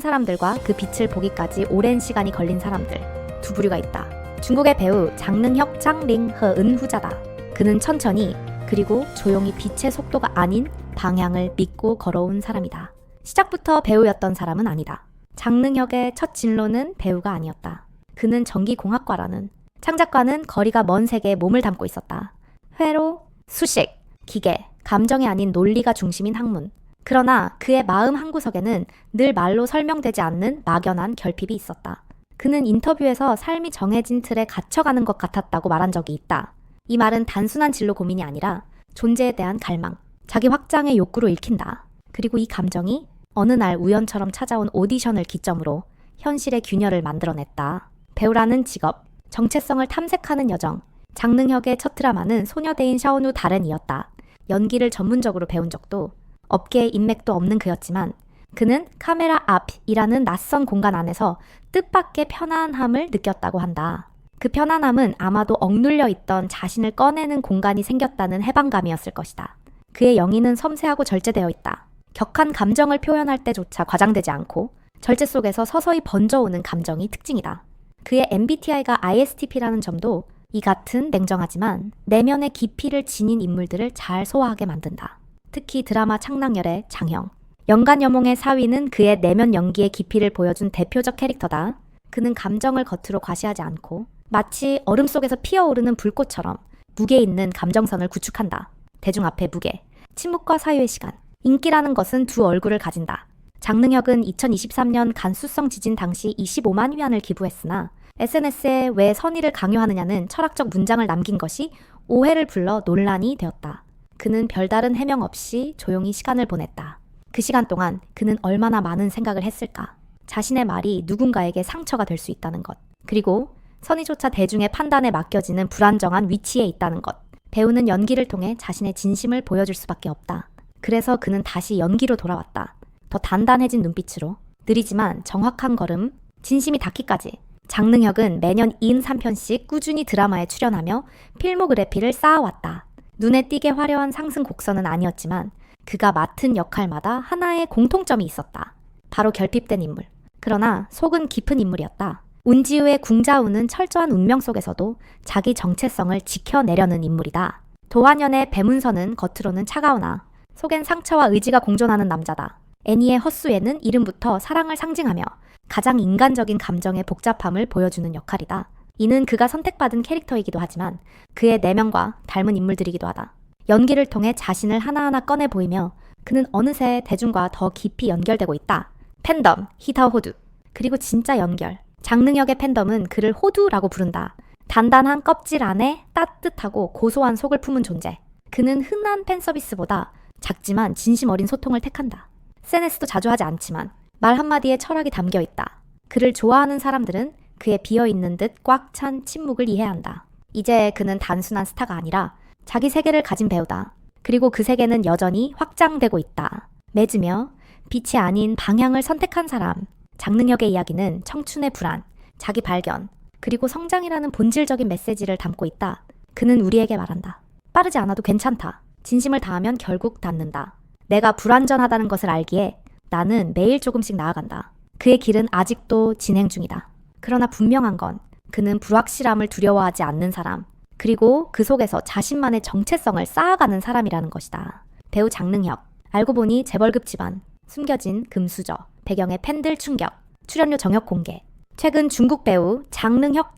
사람들과 그 빛을 보기까지 오랜 시간이 걸린 사람들, 두 부류가 있다. 중국의 배우 장능혁 장링허은 후자다. 그는 천천히 그리고 조용히 빛의 속도가 아닌 방향을 믿고 걸어온 사람이다. 시작부터 배우였던 사람은 아니다. 장능혁의 첫 진로는 배우가 아니었다. 그는 전기공학과라는 창작과는 거리가 먼 세계에 몸을 담고 있었다. 회로, 수식, 기계, 감정이 아닌 논리가 중심인 학문. 그러나 그의 마음 한구석에는 늘 말로 설명되지 않는 막연한 결핍이 있었다. 그는 인터뷰에서 삶이 정해진 틀에 갇혀가는 것 같았다고 말한 적이 있다. 이 말은 단순한 진로 고민이 아니라 존재에 대한 갈망, 자기 확장의 욕구로 읽힌다. 그리고 이 감정이 어느 날 우연처럼 찾아온 오디션을 기점으로 현실의 균열을 만들어냈다. 배우라는 직업, 정체성을 탐색하는 여정. 장능혁의 첫 드라마는 소녀대인 샤오누 달엔이었다. 연기를 전문적으로 배운 적도 업계에 인맥도 없는 그였지만 그는 카메라 앞이라는 낯선 공간 안에서 뜻밖의 편안함을 느꼈다고 한다. 그 편안함은 아마도 억눌려 있던 자신을 꺼내는 공간이 생겼다는 해방감이었을 것이다. 그의 영혼은 섬세하고 절제되어 있다. 격한 감정을 표현할 때조차 과장되지 않고 절제 속에서 서서히 번져오는 감정이 특징이다. 그의 MBTI가 ISTP라는 점도 이 같은 냉정하지만 내면의 깊이를 지닌 인물들을 잘 소화하게 만든다. 특히 드라마 창랑열의 장형. 연간여몽의 사위는 그의 내면 연기의 깊이를 보여준 대표적 캐릭터다. 그는 감정을 겉으로 과시하지 않고 마치 얼음 속에서 피어오르는 불꽃처럼 무게 있는 감정선을 구축한다. 대중 앞에 무게, 침묵과 사유의 시간. 인기라는 것은 두 얼굴을 가진다. 장능혁은 2023년 간수성 지진 당시 25만 위안을 기부했으나 SNS에 왜 선의를 강요하느냐는 철학적 문장을 남긴 것이 오해를 불러 논란이 되었다. 그는 별다른 해명 없이 조용히 시간을 보냈다. 그 시간 동안 그는 얼마나 많은 생각을 했을까? 자신의 말이 누군가에게 상처가 될 수 있다는 것. 그리고 선의조차 대중의 판단에 맡겨지는 불안정한 위치에 있다는 것. 배우는 연기를 통해 자신의 진심을 보여줄 수밖에 없다. 그래서 그는 다시 연기로 돌아왔다. 더 단단해진 눈빛으로, 느리지만 정확한 걸음, 진심이 닿기까지. 장능혁은 매년 73편씩 꾸준히 드라마에 출연하며 필모그래피를 쌓아왔다. 눈에 띄게 화려한 상승 곡선은 아니었지만 그가 맡은 역할마다 하나의 공통점이 있었다. 바로 결핍된 인물. 그러나 속은 깊은 인물이었다. 운지우의 궁자우는 철저한 운명 속에서도 자기 정체성을 지켜내려는 인물이다. 도환연의 배문선은 겉으로는 차가우나 속엔 상처와 의지가 공존하는 남자다. 애니의 헛수에는 이름부터 사랑을 상징하며 가장 인간적인 감정의 복잡함을 보여주는 역할이다. 이는 그가 선택받은 캐릭터이기도 하지만 그의 내면과 닮은 인물들이기도 하다. 연기를 통해 자신을 하나하나 꺼내 보이며 그는 어느새 대중과 더 깊이 연결되고 있다. 팬덤, 히타오 호두. 그리고 진짜 연결. 장능혁의 팬덤은 그를 호두라고 부른다. 단단한 껍질 안에 따뜻하고 고소한 속을 품은 존재. 그는 흔한 팬서비스보다 작지만 진심 어린 소통을 택한다. SNS도 자주 하지 않지만 말 한마디에 철학이 담겨 있다. 그를 좋아하는 사람들은 그의 비어있는 듯 꽉 찬 침묵을 이해한다. 이제 그는 단순한 스타가 아니라 자기 세계를 가진 배우다. 그리고 그 세계는 여전히 확장되고 있다. 맺으며 빛이 아닌 방향을 선택한 사람. 장능혁의 이야기는 청춘의 불안, 자기 발견, 그리고 성장이라는 본질적인 메시지를 담고 있다. 그는 우리에게 말한다. 빠르지 않아도 괜찮다. 진심을 다하면 결국 닿는다. 내가 불완전하다는 것을 알기에 나는 매일 조금씩 나아간다. 그의 길은 아직도 진행 중이다. 그러나 분명한 건 그는 불확실함을 두려워하지 않는 사람, 그리고 그 속에서 자신만의 정체성을 쌓아가는 사람이라는 것이다. 배우 장능혁. 알고 보니 재벌급 집안, 숨겨진 금수저, 배경의 팬들 충격, 출연료 정역 공개. 최근 중국 배우 장능혁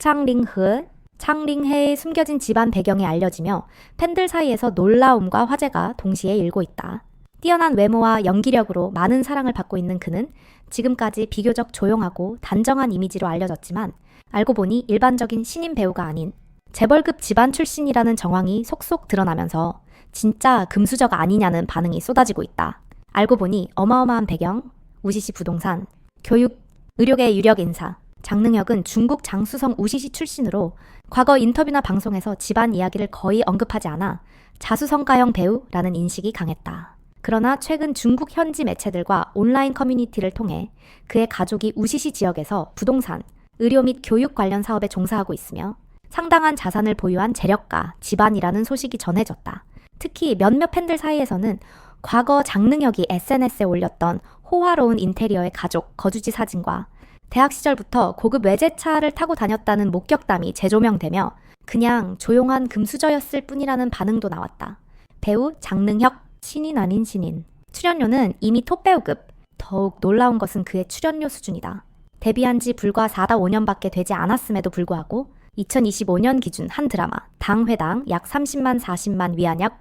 창링해의 숨겨진 집안 배경이 알려지며 팬들 사이에서 놀라움과 화제가 동시에 일고 있다. 뛰어난 외모와 연기력으로 많은 사랑을 받고 있는 그는 지금까지 비교적 조용하고 단정한 이미지로 알려졌지만 알고 보니 일반적인 신인 배우가 아닌 재벌급 집안 출신이라는 정황이 속속 드러나면서 진짜 금수저가 아니냐는 반응이 쏟아지고 있다. 알고 보니 어마어마한 배경, 우시시 부동산, 교육, 의료계 유력 인사. 장능혁은 중국 장수성 우시시 출신으로 과거 인터뷰나 방송에서 집안 이야기를 거의 언급하지 않아 자수성가형 배우라는 인식이 강했다. 그러나 최근 중국 현지 매체들과 온라인 커뮤니티를 통해 그의 가족이 우시시 지역에서 부동산, 의료 및 교육 관련 사업에 종사하고 있으며 상당한 자산을 보유한 재력가, 집안이라는 소식이 전해졌다. 특히 몇몇 팬들 사이에서는 과거 장능혁이 SNS에 올렸던 호화로운 인테리어의 가족, 거주지 사진과 대학 시절부터 고급 외제차를 타고 다녔다는 목격담이 재조명되며 그냥 조용한 금수저였을 뿐이라는 반응도 나왔다. 배우 장능혁, 신인 아닌 신인. 출연료는 이미 톱배우급. 더욱 놀라운 것은 그의 출연료 수준이다. 데뷔한 지 불과 4다 5년밖에 되지 않았음에도 불구하고 2025년 기준 한 드라마 당 회당 약 30만 40만 위안 약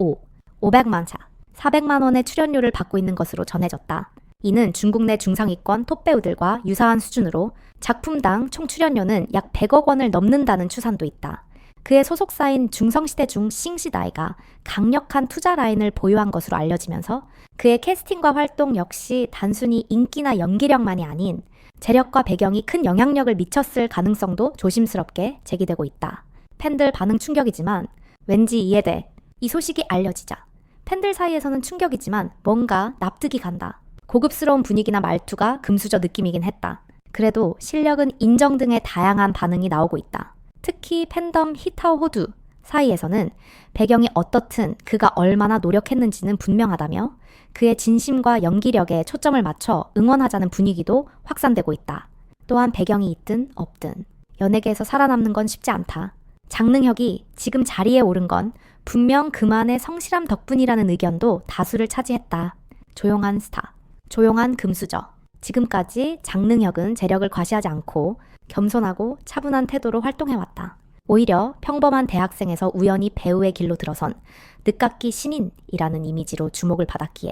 500만 차, 400만 원의 출연료를 받고 있는 것으로 전해졌다. 이는 중국 내 중상위권 톱배우들과 유사한 수준으로 작품당 총 출연료는 약 100억 원을 넘는다는 추산도 있다. 그의 소속사인 중성시대 중 싱시다이가 강력한 투자 라인을 보유한 것으로 알려지면서 그의 캐스팅과 활동 역시 단순히 인기나 연기력만이 아닌 재력과 배경이 큰 영향력을 미쳤을 가능성도 조심스럽게 제기되고 있다. 팬들 반응 충격이지만 왠지 이해돼. 이 소식이 알려지자 팬들 사이에서는 충격이지만 뭔가 납득이 간다. 고급스러운 분위기나 말투가 금수저 느낌이긴 했다. 그래도 실력은 인정 등의 다양한 반응이 나오고 있다. 특히 팬덤 히타오 호두 사이에서는 배경이 어떻든 그가 얼마나 노력했는지는 분명하다며 그의 진심과 연기력에 초점을 맞춰 응원하자는 분위기도 확산되고 있다. 또한 배경이 있든 없든 연예계에서 살아남는 건 쉽지 않다. 장능혁이 지금 자리에 오른 건 분명 그만의 성실함 덕분이라는 의견도 다수를 차지했다. 조용한 스타, 조용한 금수저. 지금까지 장능혁은 재력을 과시하지 않고 겸손하고 차분한 태도로 활동해왔다. 오히려 평범한 대학생에서 우연히 배우의 길로 들어선 늦깎이 신인이라는 이미지로 주목을 받았기에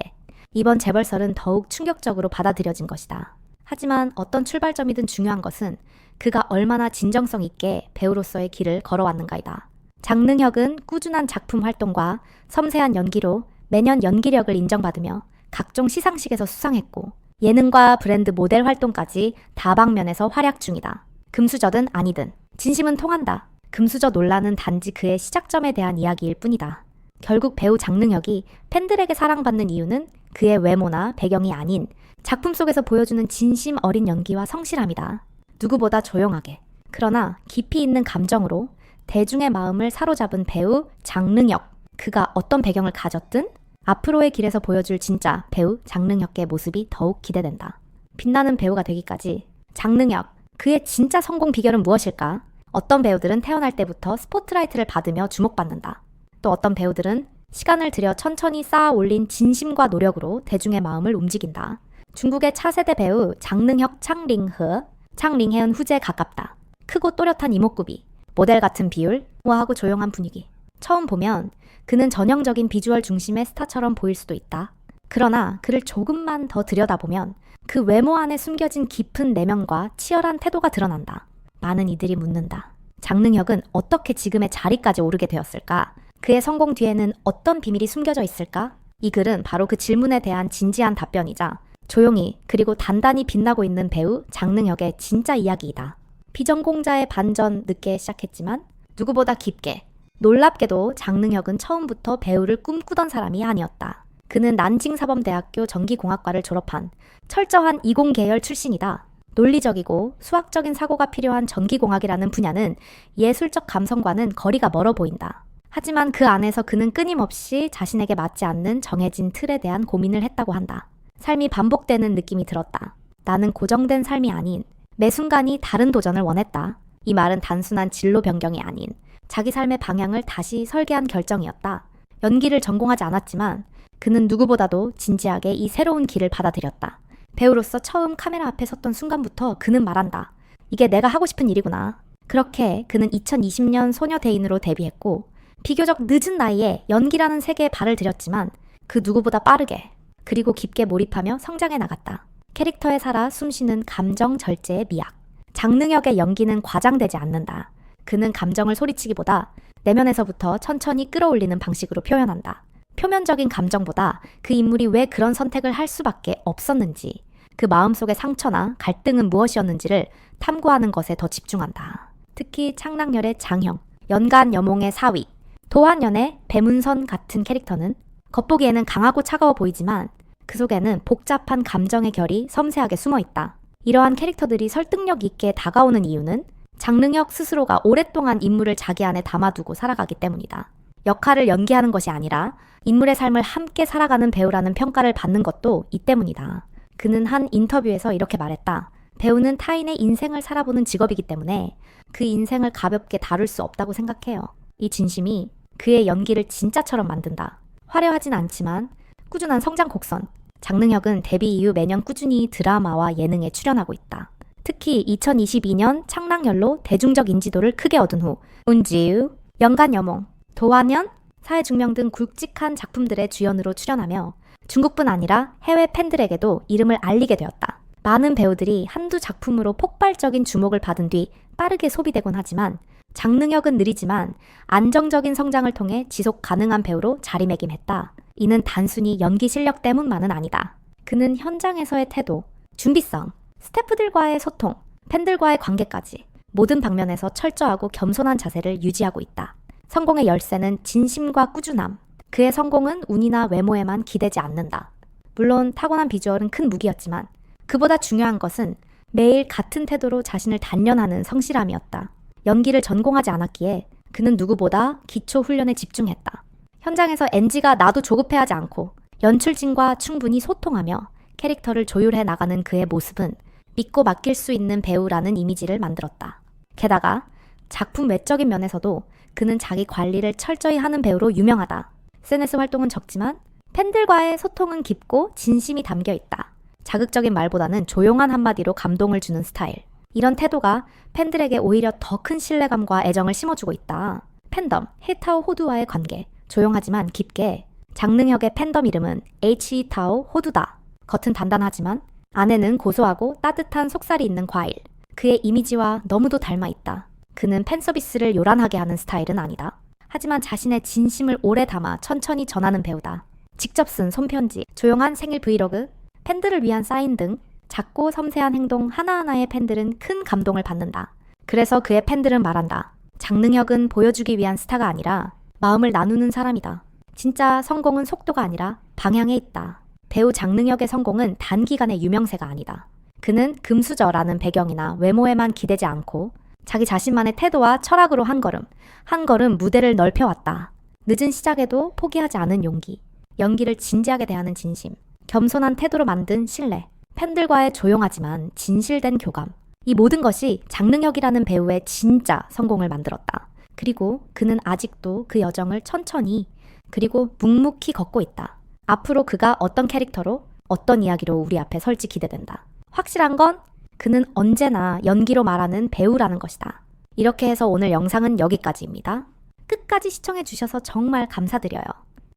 이번 재벌설은 더욱 충격적으로 받아들여진 것이다. 하지만 어떤 출발점이든 중요한 것은 그가 얼마나 진정성 있게 배우로서의 길을 걸어왔는가이다. 장능혁은 꾸준한 작품 활동과 섬세한 연기로 매년 연기력을 인정받으며 각종 시상식에서 수상했고 예능과 브랜드 모델 활동까지 다방면에서 활약 중이다. 금수저든 아니든 진심은 통한다. 금수저 논란은 단지 그의 시작점에 대한 이야기일 뿐이다. 결국 배우 장능혁이 팬들에게 사랑받는 이유는 그의 외모나 배경이 아닌 작품 속에서 보여주는 진심 어린 연기와 성실함이다. 누구보다 조용하게, 그러나 깊이 있는 감정으로 대중의 마음을 사로잡은 배우 장능혁. 그가 어떤 배경을 가졌든 앞으로의 길에서 보여줄 진짜 배우 장능혁의 모습이 더욱 기대된다. 빛나는 배우가 되기까지 장능혁, 그의 진짜 성공 비결은 무엇일까? 어떤 배우들은 태어날 때부터 스포트라이트를 받으며 주목받는다. 또 어떤 배우들은 시간을 들여 천천히 쌓아 올린 진심과 노력으로 대중의 마음을 움직인다. 중국의 차세대 배우 장능혁 창링해은 후제에 가깝다. 크고 또렷한 이목구비, 모델 같은 비율, 우아하고 조용한 분위기. 처음 보면 그는 전형적인 비주얼 중심의 스타처럼 보일 수도 있다. 그러나 그를 조금만 더 들여다보면 그 외모 안에 숨겨진 깊은 내면과 치열한 태도가 드러난다. 많은 이들이 묻는다. 장능혁은 어떻게 지금의 자리까지 오르게 되었을까? 그의 성공 뒤에는 어떤 비밀이 숨겨져 있을까? 이 글은 바로 그 질문에 대한 진지한 답변이자 조용히 그리고 단단히 빛나고 있는 배우 장능혁의 진짜 이야기이다. 비전공자의 반전 늦게 시작했지만 누구보다 깊게, 놀랍게도 장능혁은 처음부터 배우를 꿈꾸던 사람이 아니었다. 그는 난징사범대학교 전기공학과를 졸업한 철저한 이공계열 출신이다. 논리적이고 수학적인 사고가 필요한 전기공학이라는 분야는 예술적 감성과는 거리가 멀어 보인다. 하지만 그 안에서 그는 끊임없이 자신에게 맞지 않는 정해진 틀에 대한 고민을 했다고 한다. 삶이 반복되는 느낌이 들었다. 나는 고정된 삶이 아닌 매 순간이 다른 도전을 원했다. 이 말은 단순한 진로 변경이 아닌 자기 삶의 방향을 다시 설계한 결정이었다. 연기를 전공하지 않았지만 그는 누구보다도 진지하게 이 새로운 길을 받아들였다. 배우로서 처음 카메라 앞에 섰던 순간부터 그는 말한다. 이게 내가 하고 싶은 일이구나. 그렇게 그는 2020년 소녀대인으로 데뷔했고 비교적 늦은 나이에 연기라는 세계에 발을 들였지만 그 누구보다 빠르게 그리고 깊게 몰입하며 성장해 나갔다. 캐릭터에 살아 숨쉬는 감정 절제의 미학. 장능혁의 연기는 과장되지 않는다. 그는 감정을 소리치기보다 내면에서부터 천천히 끌어올리는 방식으로 표현한다. 표면적인 감정보다 그 인물이 왜 그런 선택을 할 수밖에 없었는지, 그 마음속의 상처나 갈등은 무엇이었는지를 탐구하는 것에 더 집중한다. 특히 창락열의 장형, 연간 여몽의 사위, 도한연의 배문선 같은 캐릭터는 겉보기에는 강하고 차가워 보이지만 그 속에는 복잡한 감정의 결이 섬세하게 숨어있다. 이러한 캐릭터들이 설득력 있게 다가오는 이유는 장능혁 스스로가 오랫동안 인물을 자기 안에 담아두고 살아가기 때문이다. 역할을 연기하는 것이 아니라 인물의 삶을 함께 살아가는 배우라는 평가를 받는 것도 이 때문이다. 그는 한 인터뷰에서 이렇게 말했다. 배우는 타인의 인생을 살아보는 직업이기 때문에 그 인생을 가볍게 다룰 수 없다고 생각해요. 이 진심이 그의 연기를 진짜처럼 만든다. 화려하진 않지만 꾸준한 성장 곡선. 장능혁은 데뷔 이후 매년 꾸준히 드라마와 예능에 출연하고 있다. 특히 2022년 창랑열로 대중적 인지도를 크게 얻은 후 운지우, 연간여몽, 도화년, 사회증명 등 굵직한 작품들의 주연으로 출연하며 중국뿐 아니라 해외 팬들에게도 이름을 알리게 되었다. 많은 배우들이 한두 작품으로 폭발적인 주목을 받은 뒤 빠르게 소비되곤 하지만 장능혁은 느리지만 안정적인 성장을 통해 지속 가능한 배우로 자리매김했다. 이는 단순히 연기 실력 때문만은 아니다. 그는 현장에서의 태도, 준비성, 스태프들과의 소통, 팬들과의 관계까지 모든 방면에서 철저하고 겸손한 자세를 유지하고 있다. 성공의 열쇠는 진심과 꾸준함. 그의 성공은 운이나 외모에만 기대지 않는다. 물론 타고난 비주얼은 큰 무기였지만 그보다 중요한 것은 매일 같은 태도로 자신을 단련하는 성실함이었다. 연기를 전공하지 않았기에 그는 누구보다 기초 훈련에 집중했다. 현장에서 NG가 나도 조급해하지 않고 연출진과 충분히 소통하며 캐릭터를 조율해 나가는 그의 모습은 믿고 맡길 수 있는 배우라는 이미지를 만들었다. 게다가 작품 외적인 면에서도 그는 자기 관리를 철저히 하는 배우로 유명하다. SNS 활동은 적지만 팬들과의 소통은 깊고 진심이 담겨 있다. 자극적인 말보다는 조용한 한마디로 감동을 주는 스타일. 이런 태도가 팬들에게 오히려 더 큰 신뢰감과 애정을 심어주고 있다. 팬덤, 해타오 호두와의 관계. 조용하지만 깊게. 장능혁의 팬덤 이름은 H타오 호두다. 겉은 단단하지만 안에는 고소하고 따뜻한 속살이 있는 과일. 그의 이미지와 너무도 닮아 있다. 그는 팬서비스를 요란하게 하는 스타일은 아니다. 하지만 자신의 진심을 오래 담아 천천히 전하는 배우다. 직접 쓴 손편지, 조용한 생일 브이로그, 팬들을 위한 사인 등 작고 섬세한 행동 하나하나의 팬들은 큰 감동을 받는다. 그래서 그의 팬들은 말한다. 장능혁은 보여주기 위한 스타가 아니라 마음을 나누는 사람이다. 진짜 성공은 속도가 아니라 방향에 있다. 배우 장능혁의 성공은 단기간의 유명세가 아니다. 그는 금수저라는 배경이나 외모에만 기대지 않고 자기 자신만의 태도와 철학으로 한 걸음 무대를 넓혀왔다. 늦은 시작에도 포기하지 않은 용기, 연기를 진지하게 대하는 진심, 겸손한 태도로 만든 신뢰, 팬들과의 조용하지만 진실된 교감. 이 모든 것이 장능혁이라는 배우의 진짜 성공을 만들었다. 그리고 그는 아직도 그 여정을 천천히 그리고 묵묵히 걷고 있다. 앞으로 그가 어떤 캐릭터로 어떤 이야기로 우리 앞에 설지 기대된다. 확실한 건 그는 언제나 연기로 말하는 배우라는 것이다. 이렇게 해서 오늘 영상은 여기까지입니다. 끝까지 시청해주셔서 정말 감사드려요.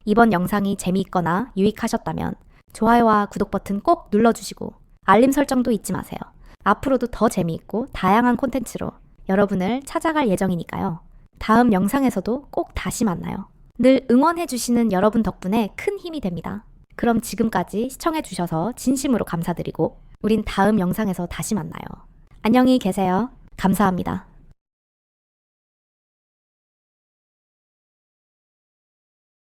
이번 영상이 재미있거나 유익하셨다면 좋아요와 구독 버튼 꼭 눌러주시고 알림 설정도 잊지 마세요. 앞으로도 더 재미있고 다양한 콘텐츠로 여러분을 찾아갈 예정이니까요. 다음 영상에서도 꼭 다시 만나요. 늘 응원해주시는 여러분 덕분에 큰 힘이 됩니다. 그럼 지금까지 시청해주셔서 진심으로 감사드리고 우린 다음 영상에서 다시 만나요. 안녕히 계세요. 감사합니다.